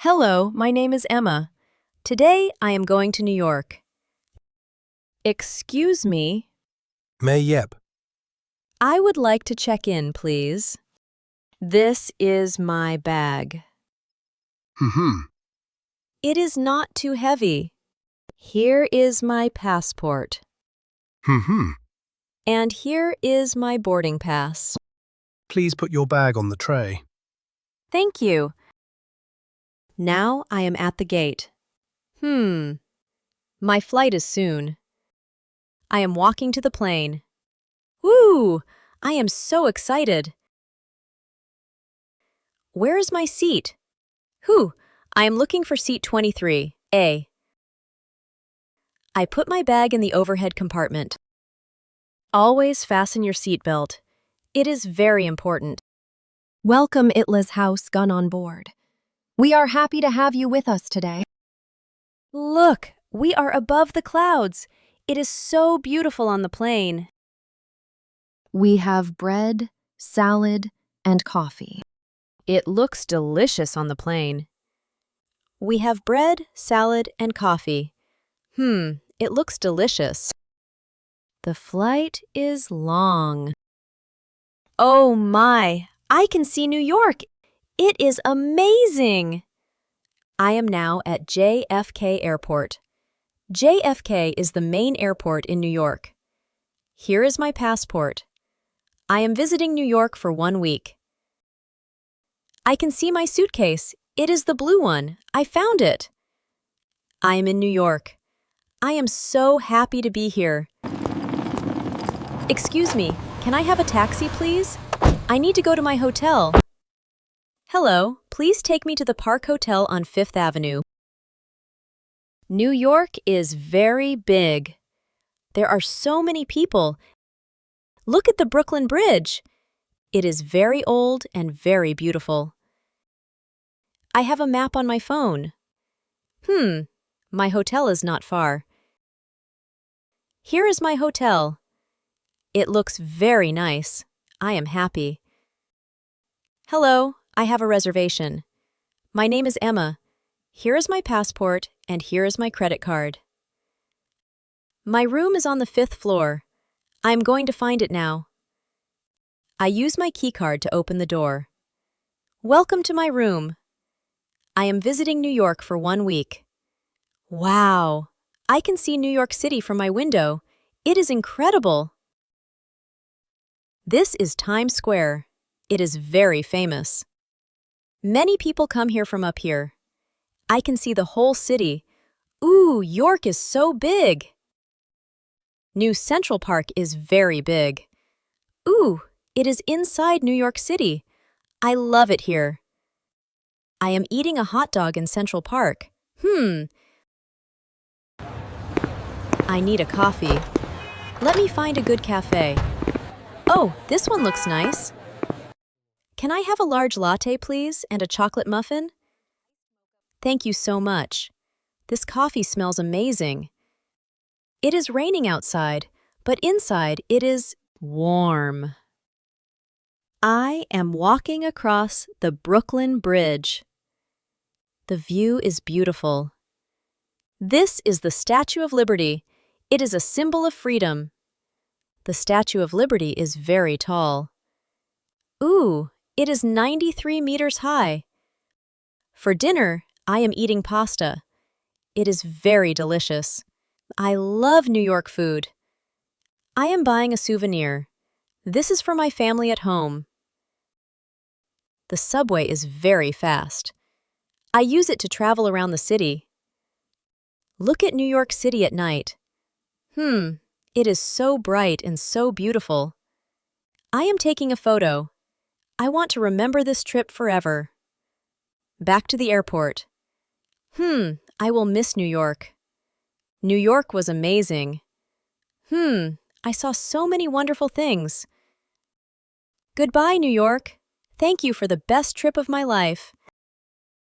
Hello, my name is Emma. Today I am going to New York. Excuse me, Mayep. I would like to check in, please. This is my bag. It is not too heavy. Here is my passport. And here is my boarding pass. Please put your bag on the tray. Thank you. Now I am at the gate. My flight is soon. I am walking to the plane. Woo! I am so excited. Where is my seat? I am looking for seat 23A. I put my bag in the overhead compartment. Always fasten your seatbelt. It is very important. Welcome Itla's house gone on board. We are happy to have you with us today. Look, we are above the clouds. It is so beautiful on the plane. We have bread, salad, and coffee. It looks delicious on the plane. We have bread, salad, and coffee. It looks delicious. The flight is long. Oh my, I can see New York. It is amazing. I am now at JFK Airport. JFK is the main airport in New York. Here is my passport. I am visiting New York for 1 week. I can see my suitcase. It is the blue one. I found it. I am in New York. I am so happy to be here. Excuse me, can I have a taxi, please? I need to go to my hotel. Hello, please take me to the Park Hotel on 5th Avenue. New York is very big. There are so many people. Look at the Brooklyn Bridge. It is very old and very beautiful. I have a map on my phone. My hotel is not far. Here is my hotel. It looks very nice. I am happy. Hello, I have a reservation. My name is Emma. Here is my passport and here is my credit card. My room is on the 5th floor. I am going to find it now. I use my keycard to open the door. Welcome to my room. I am visiting New York for 1 week. Wow! I can see New York City from my window. It is incredible. This is Times Square. It is very famous. Many people come here from up here. I can see the whole city. Ooh, York is so big. New Central Park is very big. Ooh, it is inside New York City. I love it here. I am eating a hot dog in Central Park. I need a coffee. Let me find a good cafe. Oh, this one looks nice. Can I have a large latte, please, and a chocolate muffin? Thank you so much. This coffee smells amazing. It is raining outside, but inside it is warm. I am walking across the Brooklyn Bridge. The view is beautiful. This is the Statue of Liberty. It is a symbol of freedom. The Statue of Liberty is very tall. Ooh, it is 93 meters high. For dinner, I am eating pasta. It is very delicious. I love New York food. I am buying a souvenir. This is for my family at home. The subway is very fast. I use it to travel around the city. Look at New York City at night. It is so bright and so beautiful. I am taking a photo. I want to remember this trip forever. Back to the airport. I will miss New York. New York was amazing. I saw so many wonderful things. Goodbye, New York. Thank you for the best trip of my life.